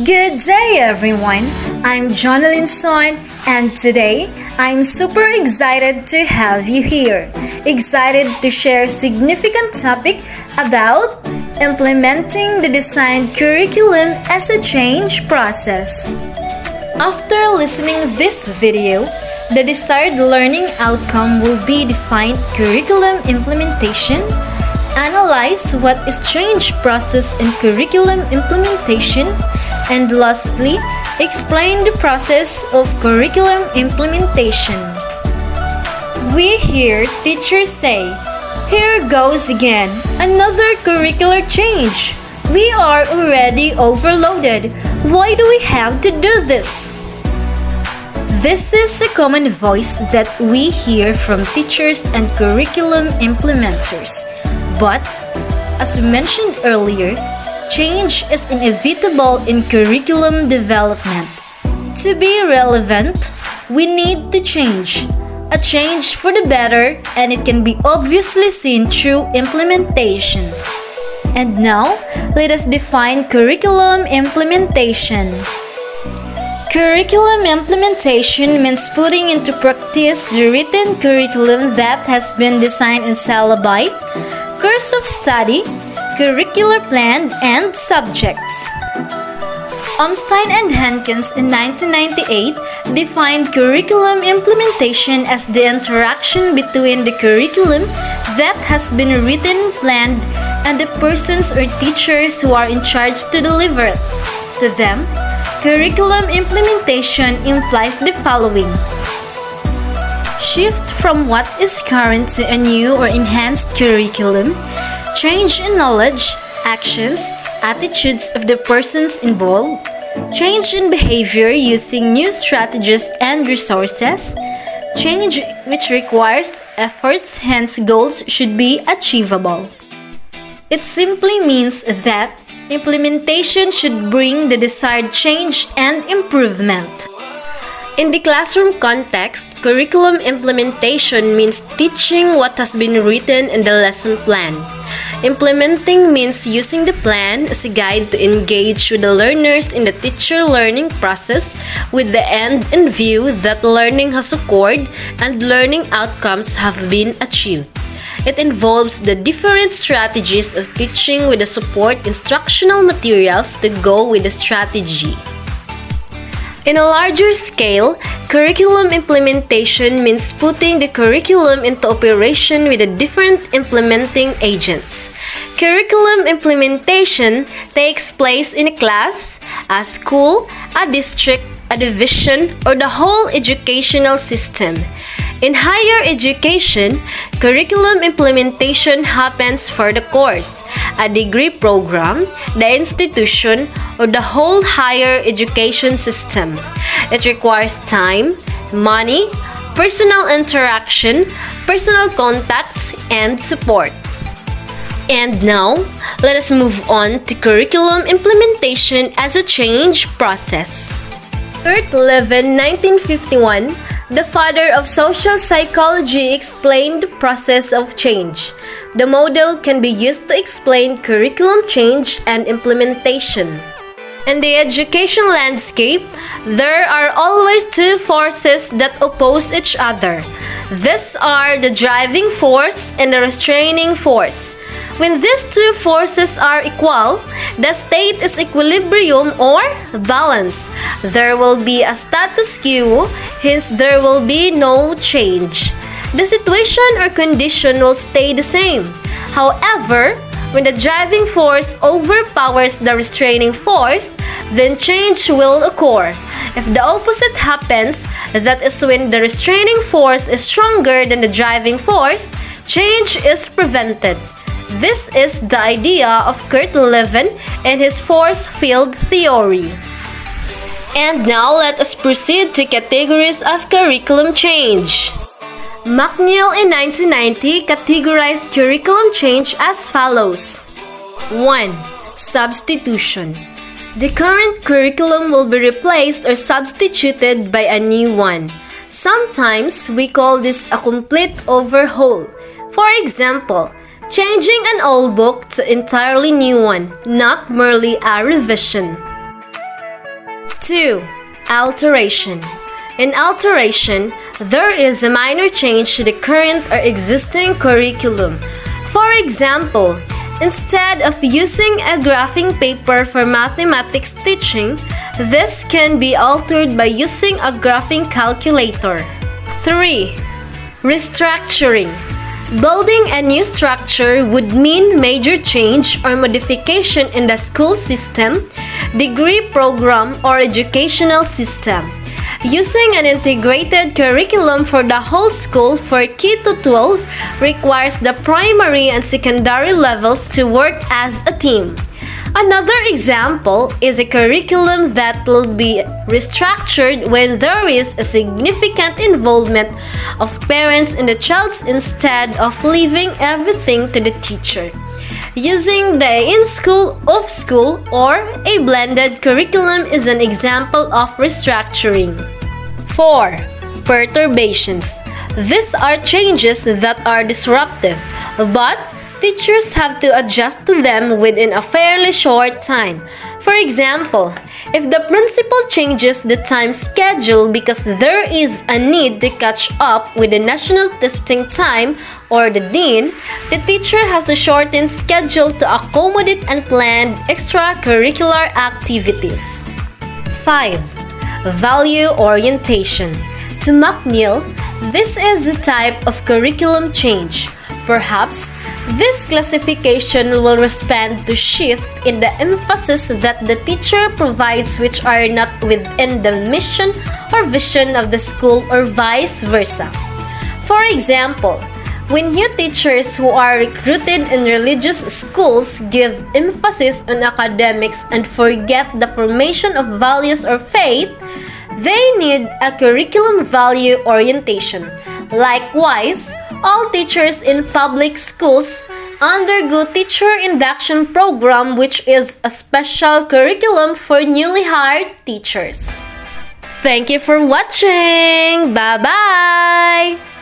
Good day, everyone. I'm Jonalyn Son, and today I'm super excited to have you here. Excited to share a significant topic about implementing the designed curriculum as a change process. After listening this video, the desired learning outcome will be defined curriculum implementation, analyze what is change process in curriculum implementation, and lastly, explain the process of curriculum implementation. We hear teachers say, "Here goes again, another curricular change. We are already overloaded. Why do we have to do this?" This is a common voice that we hear from teachers and curriculum implementers. But, as we mentioned earlier, change is inevitable in curriculum development. To be relevant, we need to change. A change for the better, and it can be obviously seen through implementation. And now, let us define curriculum implementation. Curriculum implementation means putting into practice the written curriculum that has been designed in syllabi, course of study, curricular plan, and subjects. Umstein and Hankins in 1998 defined curriculum implementation as the interaction between the curriculum that has been written, planned, and the persons or teachers who are in charge to deliver it. To them, curriculum implementation implies the following: shift from what is current to a new or enhanced curriculum, change in knowledge, actions, attitudes of the persons involved, change in behavior using new strategies and resources, change which requires efforts, hence goals should be achievable. It simply means that implementation should bring the desired change and improvement. In the classroom context, curriculum implementation means teaching what has been written in the lesson plan. Implementing means using the plan as a guide to engage with the learners in the teacher learning process with the end in view that learning has occurred and learning outcomes have been achieved. It involves the different strategies of teaching with the support instructional materials to go with the strategy. In a larger scale, curriculum implementation means putting the curriculum into operation with the different implementing agents. Curriculum implementation takes place in a class, a school, a district, a division, or the whole educational system. In higher education, curriculum implementation happens for the course, a degree program, the institution, or the whole higher education system. It requires time, money, personal interaction, personal contacts, and support. And now, let us move on to curriculum implementation as a change process. Kurt Lewin, 1951, the father of social psychology, explained the process of change. The model can be used to explain curriculum change and implementation. In the education landscape, there are always two forces that oppose each other. These are the driving force and the restraining force. When these two forces are equal, the state is equilibrium or balance. There will be a status quo, hence there will be no change. The situation or condition will stay the same. However, when the driving force overpowers the restraining force, then change will occur. If the opposite happens, that is when the restraining force is stronger than the driving force, change is prevented. This is the idea of Kurt Lewin and his force field theory. And now let us proceed to categories of curriculum change. McNeil in 1990 categorized curriculum change as follows. 1. Substitution. The current curriculum will be replaced or substituted by a new one. Sometimes we call this a complete overhaul. For example, changing an old book to entirely new one, not merely a revision. 2. Alteration. In alteration, there is a minor change to the current or existing curriculum. For example, instead of using a graphing paper for mathematics teaching, this can be altered by using a graphing calculator. 3. Restructuring. Building a new structure would mean major change or modification in the school system, degree program, or educational system. Using an integrated curriculum for the whole school for K-12 requires the primary and secondary levels to work as a team. Another example is a curriculum that will be restructured when there is a significant involvement of parents in the child instead of leaving everything to the teacher. Using the in-school, off-school, or a blended curriculum is an example of restructuring. 4. Perturbations. These are changes that are disruptive, but teachers have to adjust to them within a fairly short time. For example, if the principal changes the time schedule because there is a need to catch up with the national testing time, or the dean, the teacher has to shorten schedule to accommodate unplanned extracurricular activities. 5. Value orientation. To McNeil, this is a type of curriculum change. Perhaps this classification will respond to shift in the emphasis that the teacher provides which are not within the mission or vision of the school or vice versa. For example, when new teachers who are recruited in religious schools give emphasis on academics and forget the formation of values or faith, they need a curriculum value orientation. Likewise, all teachers in public schools undergo teacher induction program, which is a special curriculum for newly hired teachers. Thank you for watching. Bye-bye!